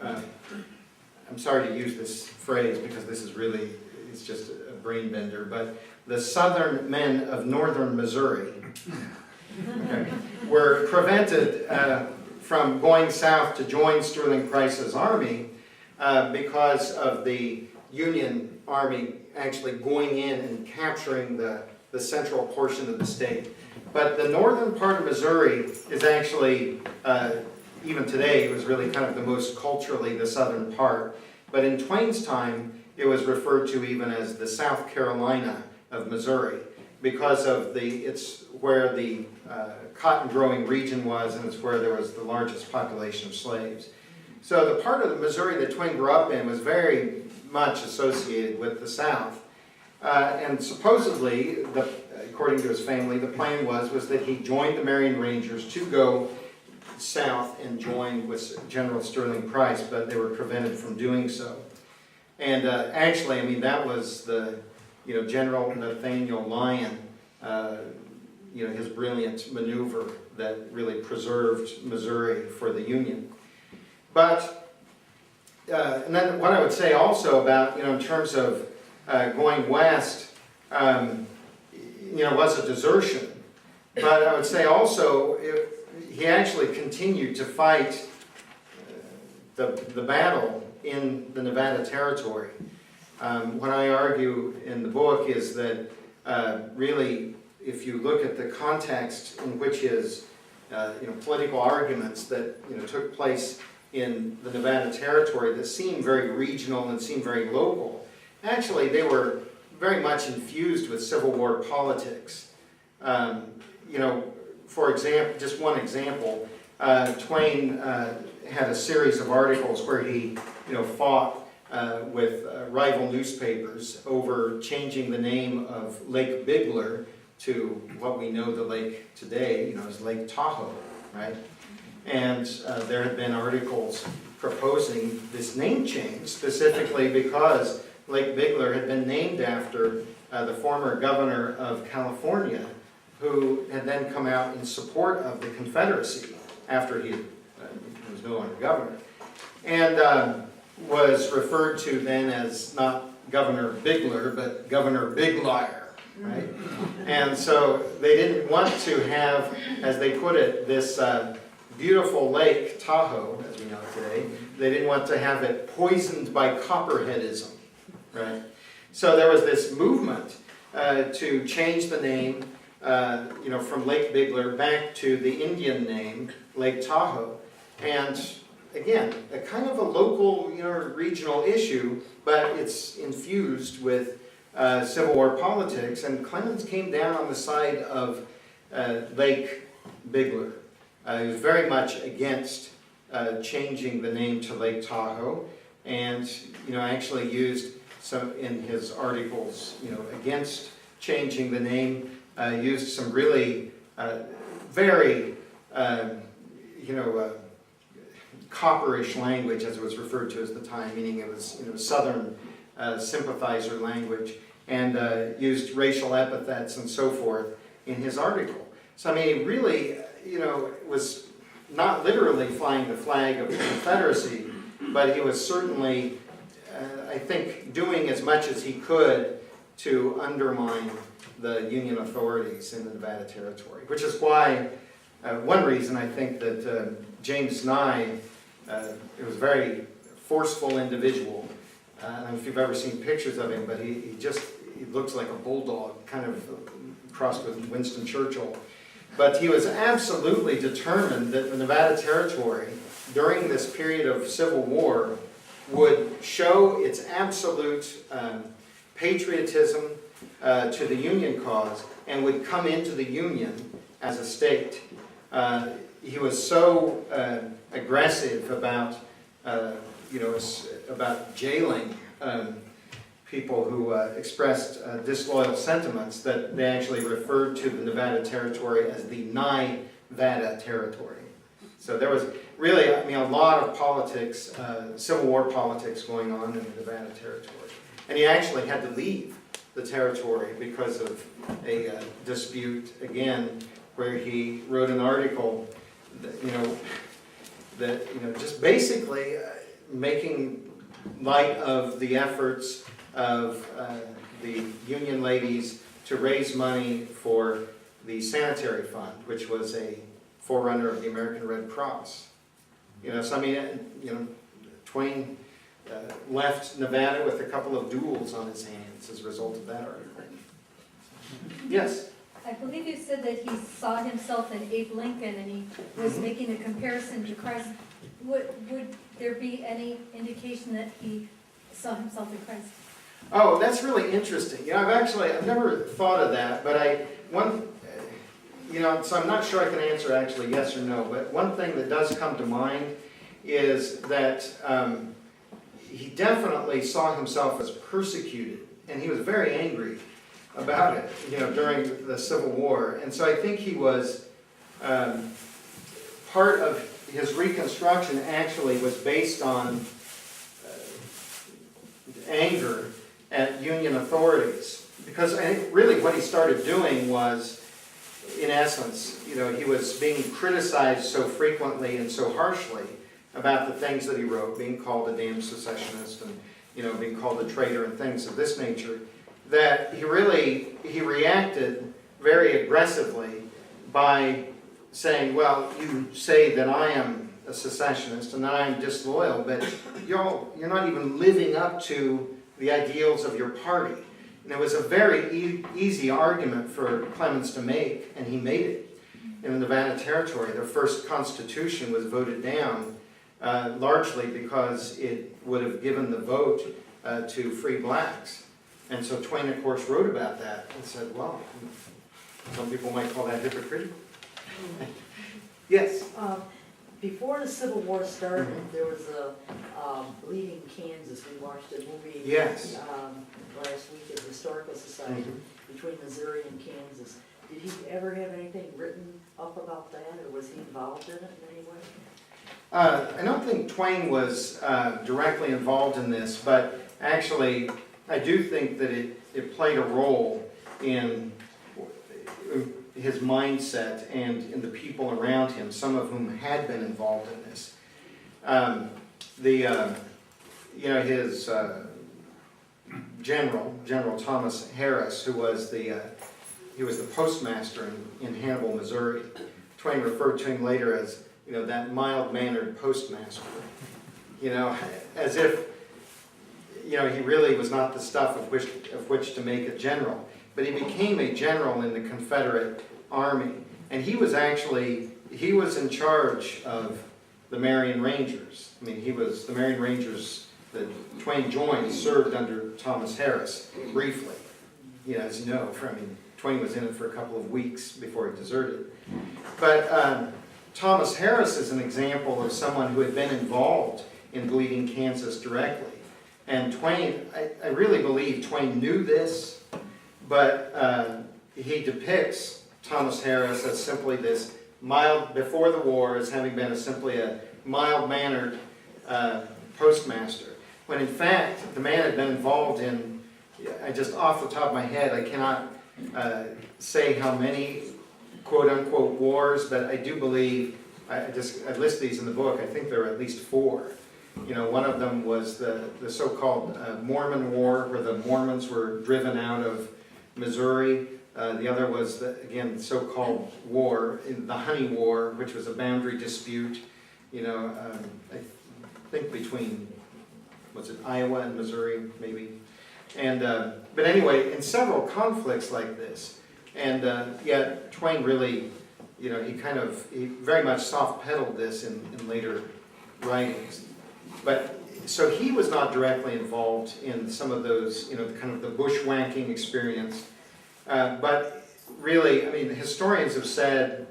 I'm sorry to use this phrase because this is really, it's just a brain bender, but the southern men of northern Missouri were prevented from going south to join Sterling Price's army because of the Union Army actually going in and capturing the central portion of the state. But the northern part of Missouri is actually, even today, it was really kind of the most culturally the southern part. But in Twain's time, it was referred to even as the South Carolina of Missouri because of it's where the cotton growing region was, and it's where there was the largest population of slaves. So the part of the Missouri that Twain grew up in was very much associated with the South. And supposedly, according to his family, the plan was that he joined the Marion Rangers to go south and join with General Sterling Price, but they were prevented from doing so. And actually, I mean, that was the, General Nathaniel Lyon, his brilliant maneuver that really preserved Missouri for the Union. But and then what I would say also about, in terms of going west, was a desertion. But I would say also, he actually continued to fight the battle in the Nevada Territory. What I argue in the book is that really, if you look at the context in which his political arguments that took place in the Nevada Territory that seemed very regional and seemed very local, actually they were very much infused with Civil War politics. For example, just one example, Twain had a series of articles where he fought with rival newspapers over changing the name of Lake Bigler to what we know the lake today, as Lake Tahoe, right? And there had been articles proposing this name change specifically because Lake Bigler had been named after the former governor of California, who had then come out in support of the Confederacy after he he was no longer governor, and was referred to then as not Governor Bigler, but Governor Big Liar, right? And so they didn't want to have, as they put it, this beautiful lake, Tahoe, as we know it today, they didn't want to have it poisoned by copperheadism, right? So there was this movement to change the name, from Lake Bigler back to the Indian name, Lake Tahoe. And again, a kind of a local, regional issue, but it's infused with Civil War politics. And Clemens came down on the side of Lake Bigler. He was very much against changing the name to Lake Tahoe, and actually used some in his articles, against changing the name. Used some really very copperish language, as it was referred to at the time, meaning it was Southern sympathizer language, and used racial epithets and so forth in his article. So I mean, he really, was not literally flying the flag of the Confederacy, but he was certainly, I think, doing as much as he could to undermine the Union authorities in the Nevada Territory, which is why, one reason I think that James Nye, it was a very forceful individual. I don't know if you've ever seen pictures of him, but he looks like a bulldog, kind of crossed with Winston Churchill. But he was absolutely determined that the Nevada Territory, during this period of Civil War, would show its absolute patriotism to the Union cause and would come into the Union as a state. He was so aggressive about, about jailing people who expressed disloyal sentiments that they actually referred to the Nevada Territory as the Nye-Vada Territory. So there was really, a lot of politics, Civil War politics going on in the Nevada Territory. And he actually had to leave the territory because of a dispute, again, where he wrote an article that, just basically making light of the efforts of the Union ladies to raise money for the sanitary fund, which was a forerunner of the American Red Cross. Twain left Nevada with a couple of duels on his hands as a result of that article. Yes? I believe you said that he saw himself in Abe Lincoln and he was making a comparison to Christ. Would there be any indication that he saw himself in Christ? Oh, that's really interesting. I've never thought of that, but so I'm not sure I can answer actually yes or no, but one thing that does come to mind is that he definitely saw himself as persecuted, and he was very angry about it, during the Civil War. And so I think he was, part of his Reconstruction actually was based on anger at Union authorities. Because I think really what he started doing was, in essence, he was being criticized so frequently and so harshly about the things that he wrote, being called a damned secessionist and, being called a traitor and things of this nature, that he reacted very aggressively by saying, well, you say that I am a secessionist and that I am disloyal, but you're not even living up to the ideals of your party. And it was a very easy argument for Clemens to make, and he made it. In the Nevada Territory, their first constitution was voted down largely because it would have given the vote to free blacks. And so Twain, of course, wrote about that and said, well, some people might call that hypocritical. Yes? Before the Civil War started, there was a Bleeding Kansas. We watched a movie Yes. Last week at the Historical Society between Missouri and Kansas. Did he ever have anything written up about that, or was he involved in it in any way? I don't think Twain was directly involved in this, but actually I do think that it played a role in his mindset and in the people around him, some of whom had been involved in this. His General Thomas Harris, who was he was the postmaster in Hannibal, Missouri. Twain referred to him later as, that mild-mannered postmaster. As if, he really was not the stuff of which to make a general. But he became a general in the Confederate Army. And he was in charge of the Marion Rangers. The Marion Rangers that Twain joined served under Thomas Harris briefly. As you know, Twain was in it for a couple of weeks before he deserted. But Thomas Harris is an example of someone who had been involved in bleeding Kansas directly. And Twain, I really believe Twain knew this, but he depicts Thomas Harris as simply this mild, before the war, as having been simply a mild-mannered postmaster. When in fact, the man had been involved in, just off the top of my head, I cannot say how many quote-unquote wars, but I do believe, I list these in the book, I think there are at least 4. One of them was the so-called Mormon War, where the Mormons were driven out of Missouri. The other was, the so-called war, the Honey War, which was a boundary dispute, I think between, was it Iowa and Missouri, maybe? And, but anyway, in several conflicts like this, and yet Twain really, he very much soft-pedaled this in later writings. But, so he was not directly involved in some of those, kind of the bushwhacking experience. But really, historians have said,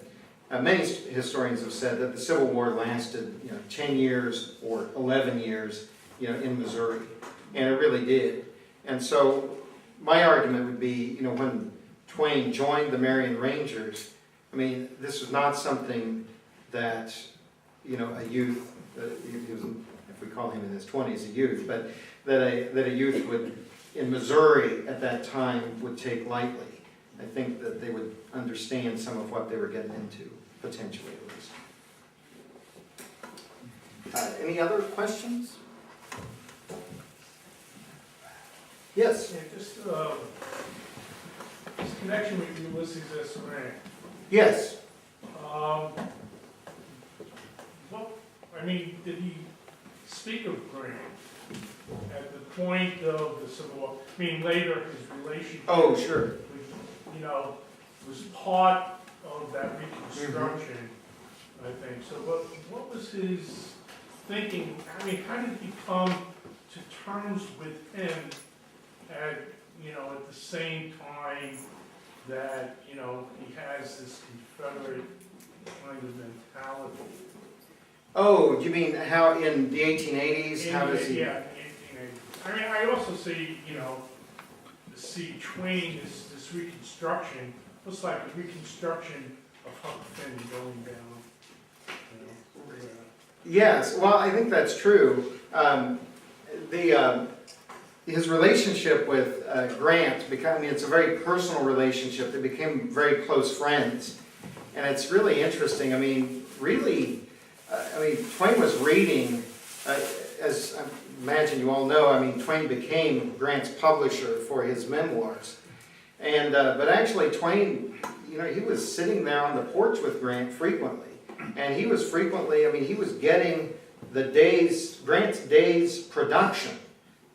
many historians have said that the Civil War lasted, 10 years or 11 years, in Missouri. And it really did. And so my argument would be, when Twain joined the Marion Rangers, this was not something that, a youth, he was, if we call him in his 20s a youth, but that a youth would, in Missouri at that time, would take lightly. I think that they would understand some of what they were getting into, potentially at least. Any other questions? Yes? Yeah, just this connection with Ulysses S. Grant. Yes. Did he speak of Grant at the point of the Civil War? Later his relationship. Oh, sure. With, was part of that Reconstruction, I think. So what was his thinking? How did he come to terms with him at the same time that, he has this Confederate kind of mentality? Oh, you mean how in the 1880s? How does he? Yeah, in the 1880s. I also see Twain, this Reconstruction, looks like a reconstruction of Huck Finn going down. Yes, well, I think that's true. His relationship with Grant, it's a very personal relationship. They became very close friends. And it's really interesting. Twain was reading, as I imagine you all know, Twain became Grant's publisher for his memoirs. And, but actually Twain, he was sitting there on the porch with Grant frequently. And he was frequently, he was getting Grant's day's production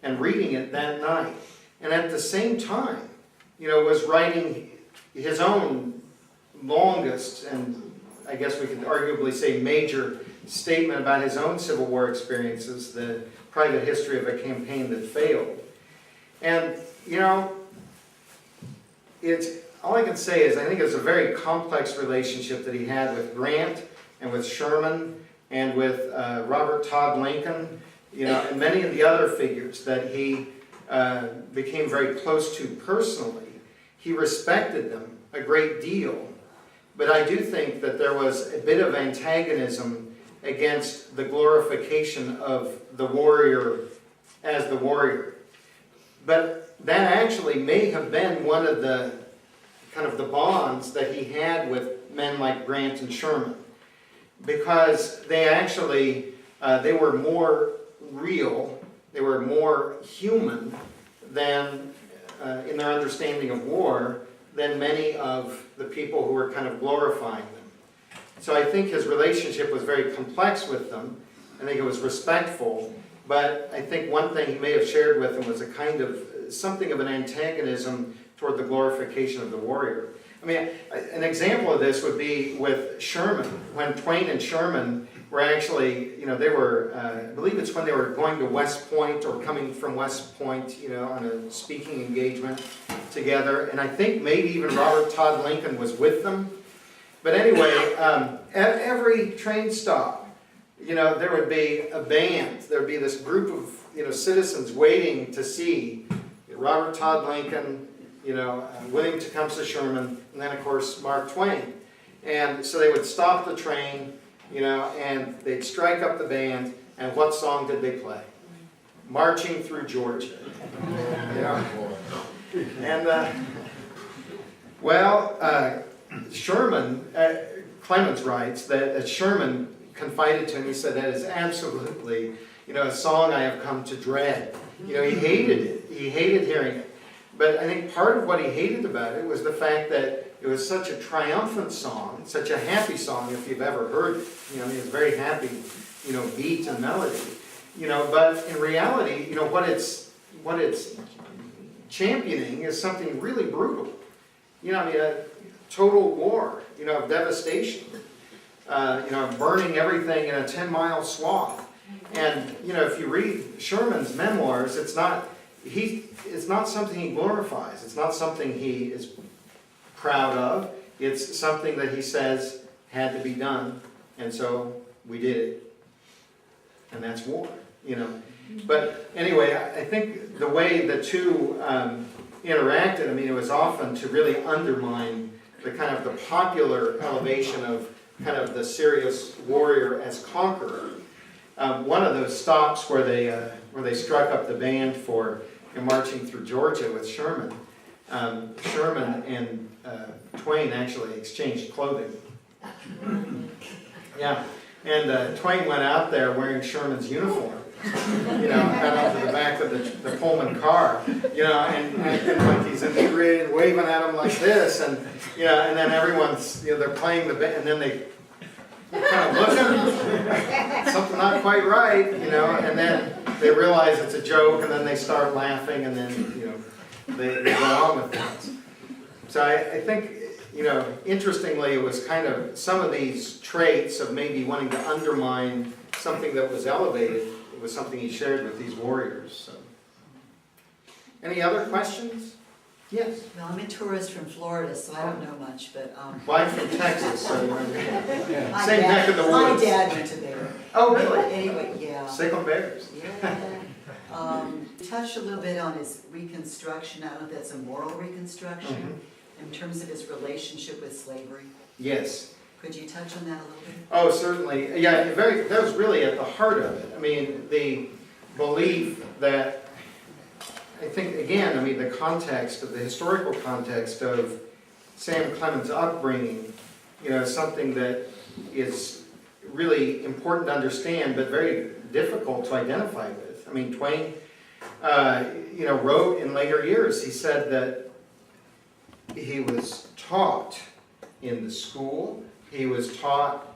and reading it that night. And at the same time, was writing his own longest, and I guess we could arguably say major statement about his own Civil War experiences, the private history of a campaign that failed. And, all I can say is I think it's a very complex relationship that he had with Grant and with Sherman and with Robert Todd Lincoln, and many of the other figures that he became very close to personally. He respected them a great deal, but I do think that there was a bit of antagonism against the glorification of the warrior as the warrior. But that actually may have been one of the kind of the bonds that he had with men like Grant and Sherman, because they actually, they were more real, they were more human than, in their understanding of war, than many of the people who were kind of glorifying them. So I think his relationship was very complex with them. I think it was respectful, but I think one thing he may have shared with them was a kind of, something of an antagonism toward the glorification of the warrior. I mean, an example of this would be with Sherman. When Twain and Sherman were actually, they were, I believe it's when they were going to West Point or coming from West Point, on a speaking engagement together. And I think maybe even Robert Todd Lincoln was with them. But anyway, at every train stop, there would be a band. There would be this group of, citizens waiting to see Robert Todd Lincoln, William Tecumseh Sherman, and then, of course, Mark Twain. And so they would stop the train, and they'd strike up the band, and what song did they play? Marching Through Georgia. And, Sherman, Clemens writes that Sherman confided to him, he said, that is absolutely, a song I have come to dread. He hated it. He hated hearing it. But I think part of what he hated about it was the fact that it was such a triumphant song, such a happy song, if you've ever heard it. It's very happy, beat and melody. But in reality, what it's championing is something really brutal. A total war, of devastation. Burning everything in a 10-mile swath. And, if you read Sherman's memoirs, it's not something he glorifies. It's not something he is proud of. It's something that he says had to be done, and so we did it. And that's war, But anyway, I think the way the two interacted, it was often to really undermine the kind of the popular elevation of kind of the serious warrior as conqueror. One of those stops where they struck up the band for Marching Through Georgia with Sherman, Sherman and Twain actually exchanged clothing. Yeah, and Twain went out there wearing Sherman's uniform, got up to the back of the Pullman car, and acting like he's inebriated, waving at him like this, and and then everyone's, they're playing the band, and then they kind of looking, something not quite right, and then they realize it's a joke, and then they start laughing, and then, they go on with things. So I think, interestingly, it was kind of some of these traits of maybe wanting to undermine something that was elevated. It was something he shared with these warriors. So. Any other questions? Yes. Well, I'm a tourist from Florida, so I don't know much, but... Well, I'm from Texas, so my same dad, neck of the woods. My dad went to Baylor. Oh, really? Anyway, yeah. Sickle Bears. Yeah. Touched a little bit on his Reconstruction. I don't know if that's a moral Reconstruction, in terms of his relationship with slavery. Yes. Could you touch on that a little bit? Oh, certainly. Yeah, that was really at the heart of it. The belief that, I think, again, the context of the historical context of Sam Clemens' upbringing, something that is really important to understand, but very difficult to identify with. Twain, wrote in later years, he said that he was taught in the school, he was taught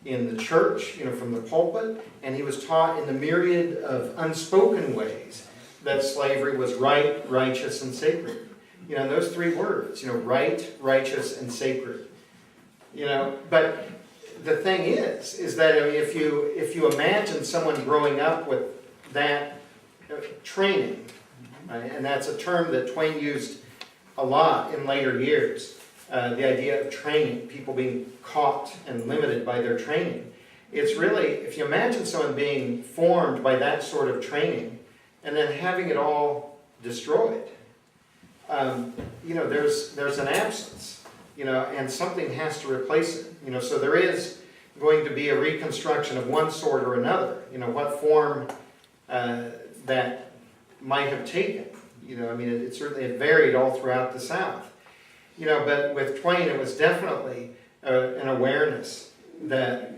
in the church, from the pulpit, and he was taught in the myriad of unspoken ways that slavery was right, righteous, and sacred. Those three words, right, righteous, and sacred. But the thing is that if you imagine someone growing up with that training, right, and that's a term that Twain used a lot in later years, the idea of training, people being caught and limited by their training. It's really, if you imagine someone being formed by that sort of training, and then having it all destroyed, there's an absence, and something has to replace it. So there is going to be a reconstruction of one sort or another. What form that might have taken. It certainly varied all throughout the South. But with Twain, it was definitely an awareness that,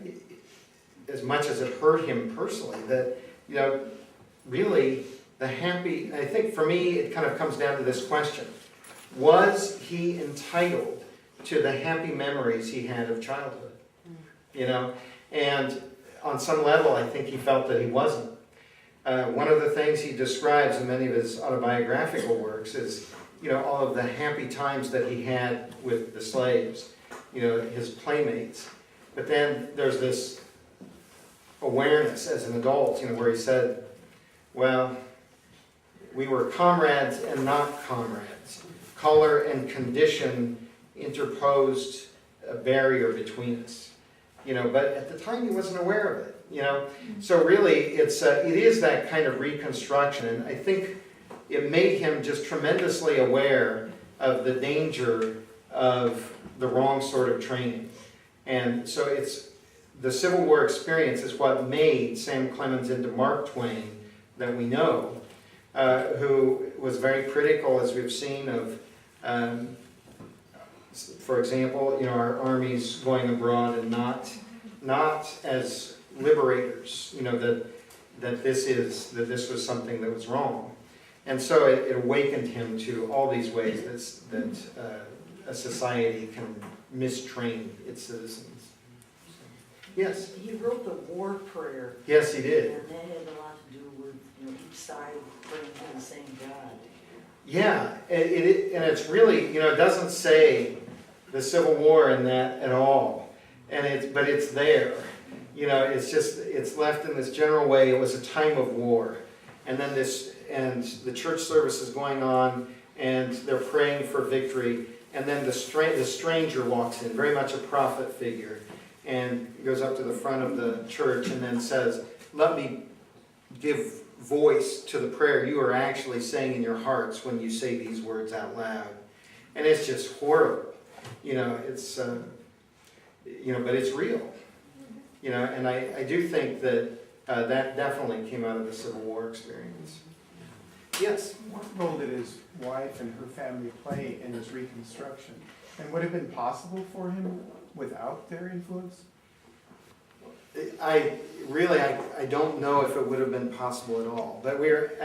as much as it hurt him personally, that, really the happy, I think for me, it kind of comes down to this question. Was he entitled to the happy memories he had of childhood? And on some level, I think he felt that he wasn't. One of the things he describes in many of his autobiographical works is, all of the happy times that he had with the slaves, his playmates. But then there's this awareness as an adult, where he said, well, we were comrades and not comrades. Color and condition interposed a barrier between us. But at the time he wasn't aware of it, So really, it is that kind of reconstruction, and I think it made him just tremendously aware of the danger of the wrong sort of training. And so the Civil War experience is what made Sam Clemens into Mark Twain that we know, who was very critical, as we've seen, of, for example, our armies going abroad and not as liberators, that this was something that was wrong. And so it awakened him to all these ways that a society can mistrain its citizens. Yes? He wrote the war prayer. Yes, he did. And that had a lot to do with, each side praying to the same God. Yeah, and it's really, it doesn't say the Civil War in that at all, but it's there. It's left in this general way. It was a time of war, and then the church service is going on, and they're praying for victory, and then the stranger walks in, very much a prophet figure, and goes up to the front of the church and then says, "Let me give voice to the prayer you are actually saying in your hearts when you say these words out loud." And it's just horrible, but it's real, and I do think that that definitely came out of the Civil War experience. Yes? What role did his wife and her family play in his Reconstruction? And would it have been possible for him without their influence? I don't know if it would have been possible at all, but we're